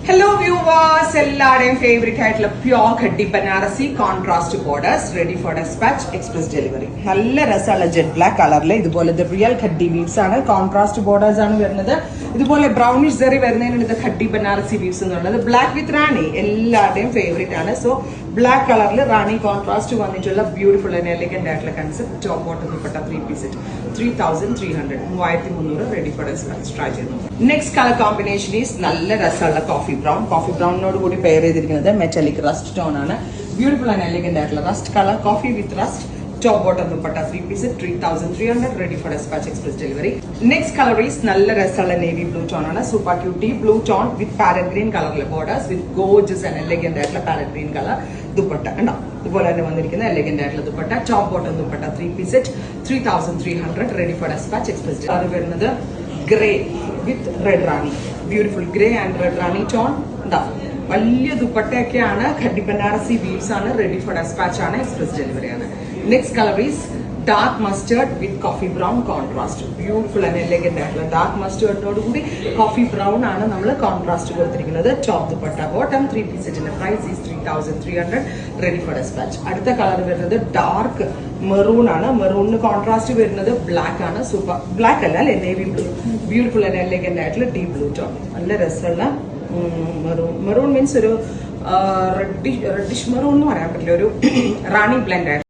Hello viewers, എല്ലാവരുടെയും favourite ആയിട്ടുള്ള pure Khaddi Banarasi contrast borders ready for dispatch express delivery. നല്ല രസമുള്ള ജെറ്റ് ബ്ലാക്ക് കളറിൽ ഇതുപോലെ റിയൽ ഖഡ്ഡി വീവ്സ് ആണ്, കോൺട്രാസ്റ്റ് ബോർഡേഴ്സ് ആണ് വരുന്നത്. ഇതുപോലെ ബ്രൗണിഷ് ജെറി വരുന്നതിനാണ് ഇത് ഖഡ്ഡി ബനാറസി വീവ്സ് എന്നുള്ളത്. ബ്ലാക്ക് വിത്ത് റാണി എല്ലാവരുടെയും ഫേവറേറ്റ് ആണ്. സോ ബ്ലാക്ക് കളറിൽ റാണി കോൺട്രാസ്റ്റ് വന്നിട്ടുള്ള ബ്യൂട്ടിഫുൾ ആൻഡ് എലിഗന്റ് ആയിട്ടുള്ള concept. Top bottom dupatta 3 piece set 3300 3300 ready for despatch. Try ചെയ്യുന്നു. നെക്സ്റ്റ് കളർ കോമ്പിനേഷൻ ഈസ് നല്ല രസമുള്ള കോഫി ബ്രൗണിനോട് കൂടി പെയർ ചെയ്തിരിക്കുന്നത് മെറ്റാലിക് റസ്റ്റ് ടോൺ ആണ്. ബ്യൂട്ടിഫുൾ ആൻഡ് എലിഗന്റ് ആയിട്ടുള്ള rust colour coffee with rust. Top bottom dupatta 3 piece 3300 ready for dispatch express delivery. Next colour is നല്ല രസമുള്ള നേവി ബ്ലൂ ടോൺ ആണ്. Super cutie blue tone with parrot green കളറിലെ borders with gorgeous and elegant ആയിട്ടുള്ള parrot green colour dupatta ഉണ്ടോ. ഇതുപോലെ തന്നെ വന്നിരിക്കുന്ന elegant ആയിട്ടുള്ള dupatta. Top bottom dupatta 3 piece set 3300 ready for dispatch express. അത് വരുന്നത് grey with red rani. Beautiful grey and red rani tone ഉണ്ടാവും. വലിയ ദുപ്പട്ടയൊക്കെയാണ്. ഖഡ്ഡി ബനാറസി വീവ്സ് ആണ്. റെഡി ഫോർ ഡെസ്പാച്ച് ആണ്. എക്സ്പ്രസ് ഡെലിവറി ആണ്. Next colour is dark mustard with coffee brown contrast. Beautiful and elegant ആയിട്ടുള്ള dark മസ്റ്റേർഡിനോട് കൂടി കോഫി ബ്രൗൺ ആണ് നമ്മൾ കോൺട്രാസ്റ്റ് കൊടുത്തിരിക്കുന്നത്. ടോപ്പ് ദുപ്പട്ട ബോട്ടം 3 പീസ് സെറ്റിന്റെ price is 3300 ready for despatch. അടുത്ത കളർ വരുന്നത് ഡാർക്ക് മെറൂൺ ആണ്. മെറൂണിന് കോൺട്രാസ്റ്റ് വരുന്നത് ബ്ലാക്ക് ആണ്. സൂപ്പർ ബ്ലാക്ക് അല്ല അല്ലെ, navy blue. Beautiful and elegant ആയിട്ടുള്ള ഡീപ് ബ്ലൂ ടോൺ. നല്ല രസമുള്ള മെറൂൺ മീൻസ് ഒരു റെഡിഷ് മെറൂൺ എന്ന് പറയാൻ പറ്റില്ല, ഒരു റാണി ബ്ലെൻഡ് ആയിട്ട്